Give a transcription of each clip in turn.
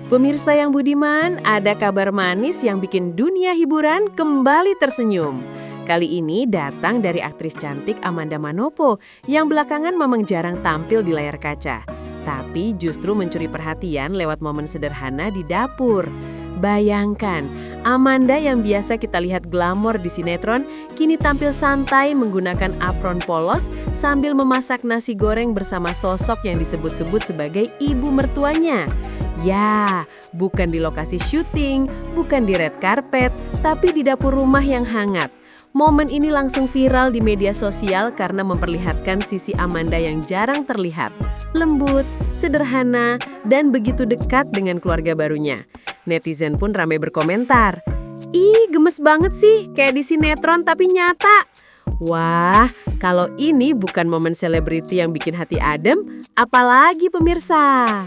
Pemirsa yang budiman, ada kabar manis yang bikin dunia hiburan kembali tersenyum. Kali ini datang dari aktris cantik Amanda Manopo yang belakangan memang jarang tampil di layar kaca. Tapi justru mencuri perhatian lewat momen sederhana di dapur. Bayangkan, Amanda yang biasa kita lihat glamor di sinetron, kini tampil santai menggunakan apron polos sambil memasak nasi goreng bersama sosok yang disebut-sebut sebagai ibu mertuanya. Ya, bukan di lokasi syuting, bukan di red carpet, tapi di dapur rumah yang hangat. Momen ini langsung viral di media sosial karena memperlihatkan sisi Amanda yang jarang terlihat. Lembut, sederhana, dan begitu dekat dengan keluarga barunya. Netizen pun ramai berkomentar, "Ih, gemes banget sih, kayak di sinetron tapi nyata." Wah, kalau ini bukan momen selebriti yang bikin hati adem, apalagi pemirsa?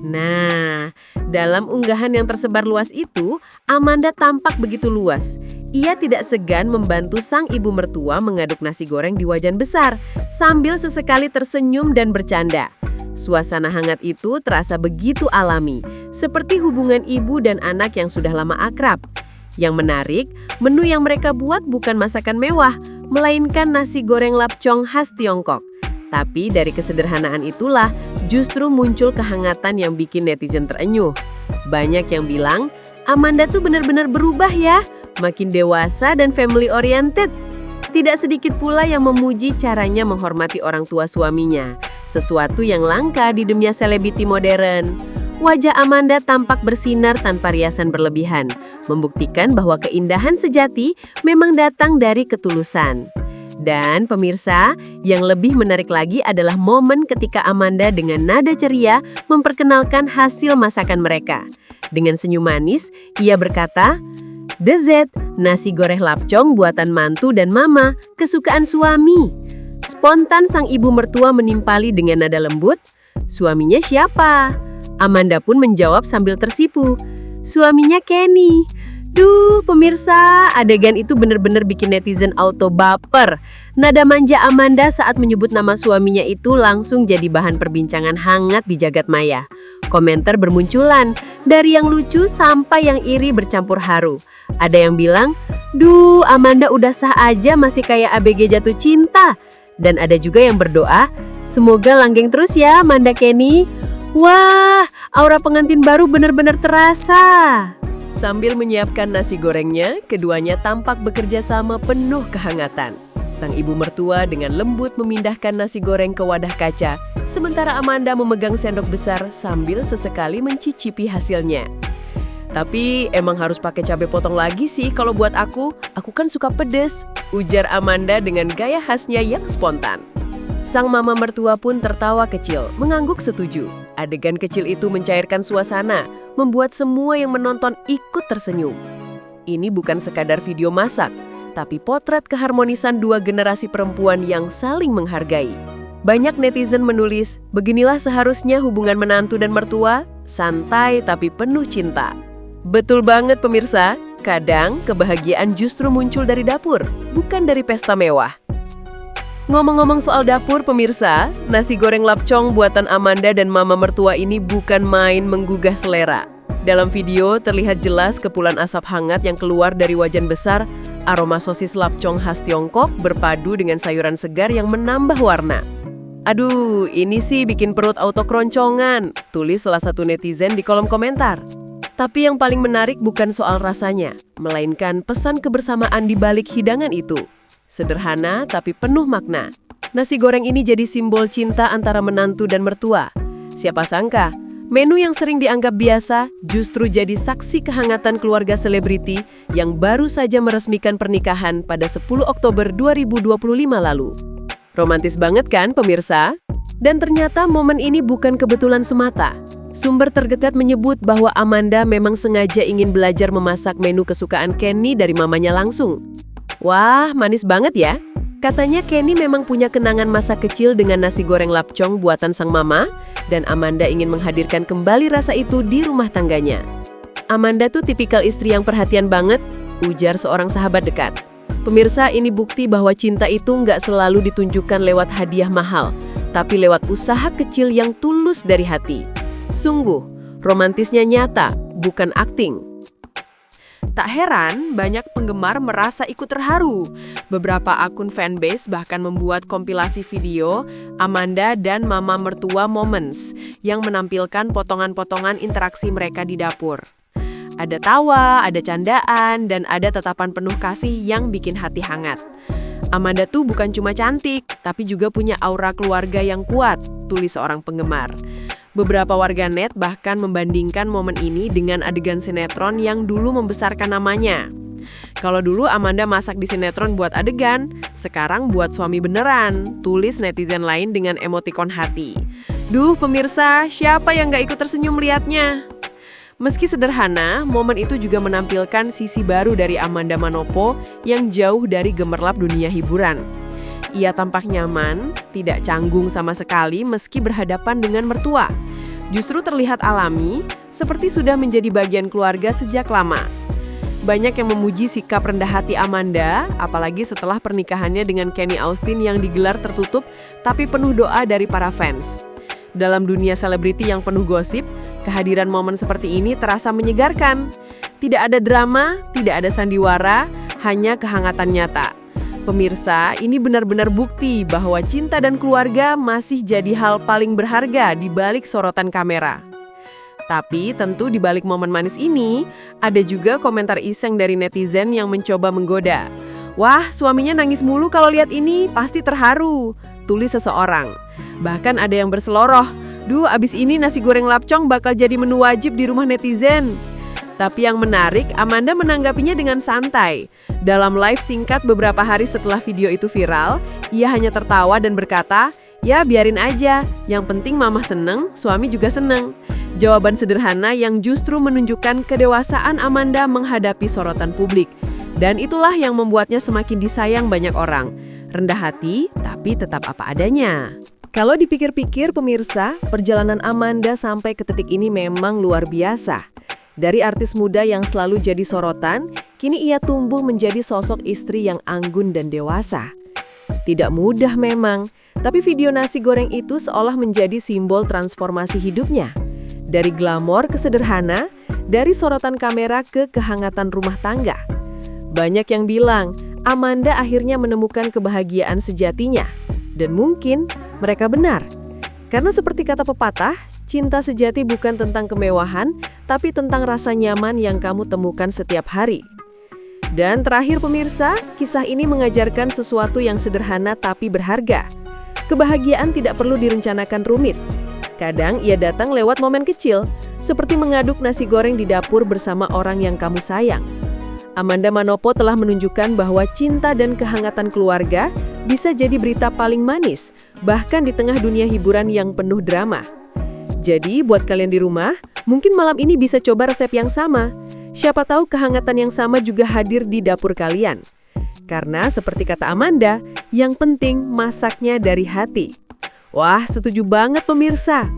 Nah, dalam unggahan yang tersebar luas itu, Amanda tampak begitu luas. Ia tidak segan membantu sang ibu mertua mengaduk nasi goreng di wajan besar, sambil sesekali tersenyum dan bercanda. Suasana hangat itu terasa begitu alami, seperti hubungan ibu dan anak yang sudah lama akrab. Yang menarik, menu yang mereka buat bukan masakan mewah, melainkan nasi goreng lapcong khas Tiongkok. Tapi dari kesederhanaan itulah justru muncul kehangatan yang bikin netizen terenyuh. Banyak yang bilang, Amanda tuh benar-benar berubah ya, makin dewasa dan family oriented. Tidak sedikit pula yang memuji caranya menghormati orang tua suaminya, sesuatu yang langka di dunia selebriti modern. Wajah Amanda tampak bersinar tanpa riasan berlebihan, membuktikan bahwa keindahan sejati memang datang dari ketulusan. Dan pemirsa, yang lebih menarik lagi adalah momen ketika Amanda dengan nada ceria memperkenalkan hasil masakan mereka. Dengan senyum manis, ia berkata, "Dessert, nasi goreng lapcong buatan mantu dan mama, kesukaan suami." Spontan sang ibu mertua menimpali dengan nada lembut, "Suaminya siapa?" Amanda pun menjawab sambil tersipu, "Suaminya Kenny." Duh, pemirsa, adegan itu benar-benar bikin netizen auto baper. Nada manja Amanda saat menyebut nama suaminya itu langsung jadi bahan perbincangan hangat di jagat maya. Komentar bermunculan, dari yang lucu sampai yang iri bercampur haru. Ada yang bilang, "Duh, Amanda udah sah aja masih kayak ABG jatuh cinta." Dan ada juga yang berdoa, "Semoga langgeng terus ya, Amanda Kenny." Wah, aura pengantin baru benar-benar terasa. Sambil menyiapkan nasi gorengnya, keduanya tampak bekerja sama penuh kehangatan. Sang ibu mertua dengan lembut memindahkan nasi goreng ke wadah kaca, sementara Amanda memegang sendok besar sambil sesekali mencicipi hasilnya. "Tapi emang harus pakai cabai potong lagi sih kalau buat aku kan suka pedes," ujar Amanda dengan gaya khasnya yang spontan. Sang mama mertua pun tertawa kecil, mengangguk setuju. Adegan kecil itu mencairkan suasana, membuat semua yang menonton ikut tersenyum. Ini bukan sekadar video masak, tapi potret keharmonisan dua generasi perempuan yang saling menghargai. Banyak netizen menulis, "Beginilah seharusnya hubungan menantu dan mertua, santai tapi penuh cinta." Betul banget pemirsa, kadang kebahagiaan justru muncul dari dapur, bukan dari pesta mewah. Ngomong-ngomong soal dapur pemirsa, nasi goreng lapcong buatan Amanda dan mama mertua ini bukan main menggugah selera. Dalam video terlihat jelas kepulan asap hangat yang keluar dari wajan besar, aroma sosis lapcong khas Tiongkok berpadu dengan sayuran segar yang menambah warna. "Aduh, ini sih bikin perut auto keroncongan," tulis salah satu netizen di kolom komentar. Tapi yang paling menarik bukan soal rasanya, melainkan pesan kebersamaan di balik hidangan itu. Sederhana tapi penuh makna. Nasi goreng ini jadi simbol cinta antara menantu dan mertua. Siapa sangka, menu yang sering dianggap biasa justru jadi saksi kehangatan keluarga selebriti yang baru saja meresmikan pernikahan pada 10 Oktober 2025 lalu. Romantis banget kan pemirsa? Dan ternyata momen ini bukan kebetulan semata. Sumber terdekat menyebut bahwa Amanda memang sengaja ingin belajar memasak menu kesukaan Kenny dari mamanya langsung. Wah, manis banget ya. Katanya Kenny memang punya kenangan masa kecil dengan nasi goreng lapcong buatan sang mama, dan Amanda ingin menghadirkan kembali rasa itu di rumah tangganya. "Amanda tuh tipikal istri yang perhatian banget," ujar seorang sahabat dekat. Pemirsa, ini bukti bahwa cinta itu nggak selalu ditunjukkan lewat hadiah mahal, tapi lewat usaha kecil yang tulus dari hati. Sungguh, Romantisnya nyata, bukan akting. Tak heran, banyak penggemar merasa ikut terharu. Beberapa akun fanbase bahkan membuat kompilasi video Amanda dan Mama Mertua Moments yang menampilkan potongan-potongan interaksi mereka di dapur. Ada tawa, ada candaan, dan ada tatapan penuh kasih yang bikin hati hangat. Amanda tuh bukan cuma cantik, tapi juga punya aura keluarga yang kuat, tulis seorang penggemar. Beberapa warganet bahkan membandingkan momen ini dengan adegan sinetron yang dulu membesarkan namanya. Kalau dulu Amanda masak di sinetron buat adegan, sekarang buat suami beneran, tulis netizen lain dengan emotikon hati. Duh pemirsa, siapa yang gak ikut tersenyum liatnya? Meski sederhana, momen itu juga menampilkan sisi baru dari Amanda Manopo yang jauh dari gemerlap dunia hiburan. Ia tampak nyaman, tidak canggung sama sekali meski berhadapan dengan mertua. Justru terlihat alami, seperti sudah menjadi bagian keluarga sejak lama. Banyak yang memuji sikap rendah hati Amanda, apalagi setelah pernikahannya dengan Kenny Austin yang digelar tertutup tapi penuh doa dari para fans. Dalam dunia selebriti yang penuh gosip, kehadiran momen seperti ini terasa menyegarkan. Tidak ada drama, tidak ada sandiwara, hanya kehangatan nyata. Pemirsa, ini benar-benar bukti bahwa cinta dan keluarga masih jadi hal paling berharga di balik sorotan kamera. Tapi tentu di balik momen manis ini, ada juga komentar iseng dari netizen yang mencoba menggoda. Wah, suaminya nangis mulu kalau lihat ini, pasti terharu, tulis seseorang. Bahkan ada yang berseloroh, duh abis ini nasi goreng lapcong bakal jadi menu wajib di rumah netizen. Tapi yang menarik, Amanda menanggapinya dengan santai. Dalam live singkat beberapa hari setelah video itu viral, ia hanya tertawa dan berkata, ya biarin aja, yang penting mama seneng, suami juga seneng. Jawaban sederhana yang justru menunjukkan kedewasaan Amanda menghadapi sorotan publik. Dan itulah yang membuatnya semakin disayang banyak orang. Rendah hati, tapi tetap apa adanya. Kalau dipikir-pikir pemirsa, perjalanan Amanda sampai ke titik ini memang luar biasa. Dari artis muda yang selalu jadi sorotan, kini ia tumbuh menjadi sosok istri yang anggun dan dewasa. Tidak mudah memang, tapi video nasi goreng itu seolah menjadi simbol transformasi hidupnya. Dari glamor ke sederhana, dari sorotan kamera ke kehangatan rumah tangga. Banyak yang bilang, Amanda akhirnya menemukan kebahagiaan sejatinya. Dan mungkin mereka benar. Karena seperti kata pepatah, cinta sejati bukan tentang kemewahan, tapi tentang rasa nyaman yang kamu temukan setiap hari. Dan terakhir pemirsa, kisah ini mengajarkan sesuatu yang sederhana tapi berharga. Kebahagiaan tidak perlu direncanakan rumit. Kadang ia datang lewat momen kecil, seperti mengaduk nasi goreng di dapur bersama orang yang kamu sayang. Amanda Manopo telah menunjukkan bahwa cinta dan kehangatan keluarga bisa jadi berita paling manis, bahkan di tengah dunia hiburan yang penuh drama. Jadi, buat kalian di rumah, mungkin malam ini bisa coba resep yang sama. Siapa tahu kehangatan yang sama juga hadir di dapur kalian. Karena seperti kata Amanda, yang penting masaknya dari hati. Wah, setuju banget pemirsa.